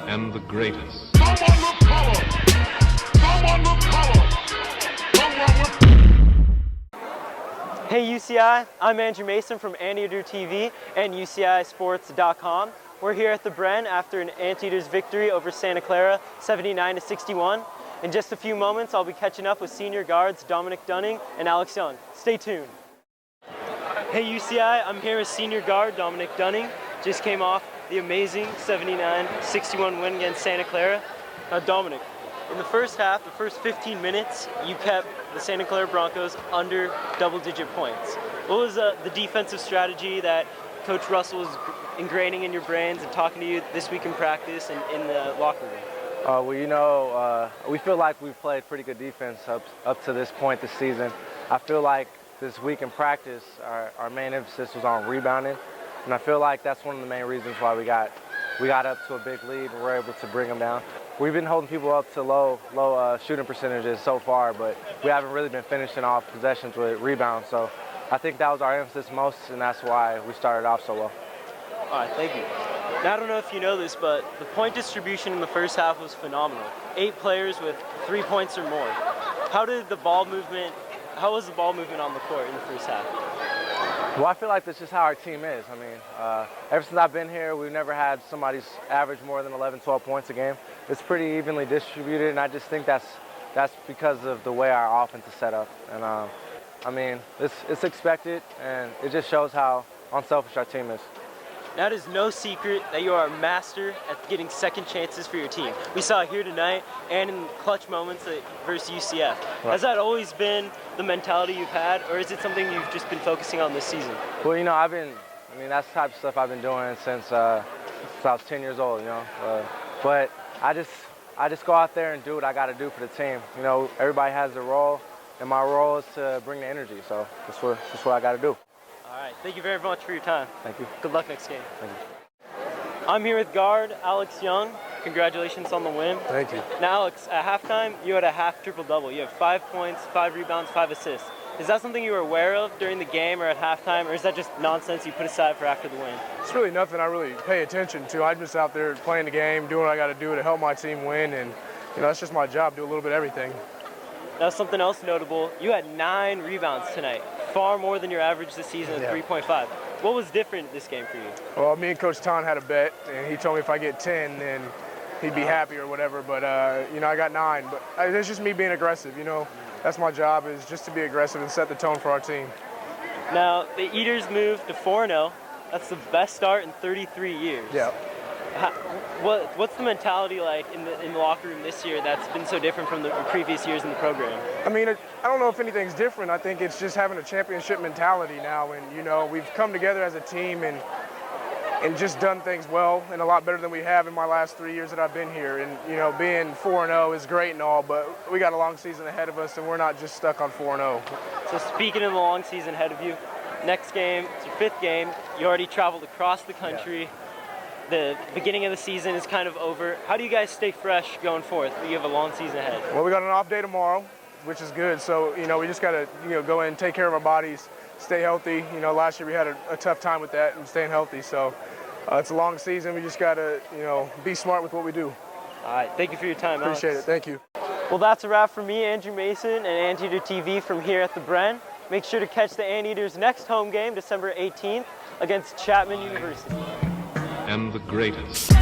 and the greatest. Someone look color! Someone look color! Someone look... Hey UCI, I'm Andrew Mason from Anteater TV and UCIsports.com. We're here at the Bren after an Anteaters victory over Santa Clara, 79-61. In just a few moments, I'll be catching up with senior guards Dominic Dunning and Alex Young. Stay tuned. Hey UCI, I'm here with senior guard Dominic Dunning. Just came off the amazing 79-61 win against Santa Clara. Now Dominic, in the first half, the first 15 minutes, you kept the Santa Clara Broncos under double-digit points. What was the defensive strategy that Coach Russell was ingraining in your brains and talking to you this week in practice and in the locker room? We feel like we've played pretty good defense up to this point this season. I feel like this week in practice, our main emphasis was on rebounding, and I feel like that's one of the main reasons why we got up to a big lead and we're able to bring them down. We've been holding people up to low shooting percentages so far, but we haven't really been finishing off possessions with rebounds. So I think that was our emphasis most, and that's why we started off so well. All right, thank you. Now, I don't know if you know this, but the point distribution in the first half was phenomenal. 8 players with 3 points or more. How was the ball movement on the court in the first half? Well, I feel like that's just how our team is. I mean, ever since I've been here, we've never had somebody's average more than 11, 12 points a game. It's pretty evenly distributed, and I just think that's because of the way our offense is set up. And I mean, it's expected, and it just shows how unselfish our team is. Now, it is no secret that you are a master at getting second chances for your team. We saw it here tonight and in clutch moments versus UCF. Right. Has that always been the mentality you've had, or is it something you've just been focusing on this season? Well, that's the type of stuff I've been doing since I was 10 years old, but I just go out there and do what I got to do for the team. Everybody has their role, and my role is to bring the energy, so that's what I got to do. All right, thank you very much for your time. Thank you. Good luck next game. Thank you. I'm here with guard Alex Young. Congratulations on the win. Thank you. Now, Alex, at halftime, you had a half triple-double. You have 5 points, 5 rebounds, 5 assists. Is that something you were aware of during the game or at halftime, or is that just nonsense you put aside for after the win? It's really nothing I really pay attention to. I'm just out there playing the game, doing what I got to do to help my team win, and that's just my job, do a little bit of everything. Now, something else notable, you had 9 rebounds tonight, far more than your average this season of 3.5. What was different this game for you? Well, me and Coach Ton had a bet, and he told me if I get 10, then he'd be happy or whatever, but, I got 9. But it's just me being aggressive, That's my job, is just to be aggressive and set the tone for our team. Now, the Eaters moved to 4-0. That's the best start in 33 years. Yeah. What's the mentality like in the locker room this year that's been so different from the previous years in the program? I mean, I don't know if anything's different. I think it's just having a championship mentality now, and we've come together as a team and just done things well and a lot better than we have in my last 3 years that I've been here. And being 4-0 is great and all, but we got a long season ahead of us, and we're not just stuck on 4-0. So speaking of the long season ahead of you, next game, it's your 5th game. You already traveled across the country. Yeah. The beginning of the season is kind of over. How do you guys stay fresh going forth? You have a long season ahead. Well, we got an off day tomorrow, which is good. So, we just got to, go in and take care of our bodies, stay healthy. Last year we had a tough time with that and staying healthy. So it's a long season. We just got to, be smart with what we do. All right. Thank you for your time, Alex. Appreciate it. Thank you. Well, that's a wrap for me, Andrew Mason, and Anteater TV from here at the Bren. Make sure to catch the Anteaters' next home game, December 18th, against Chapman University. And the greatest.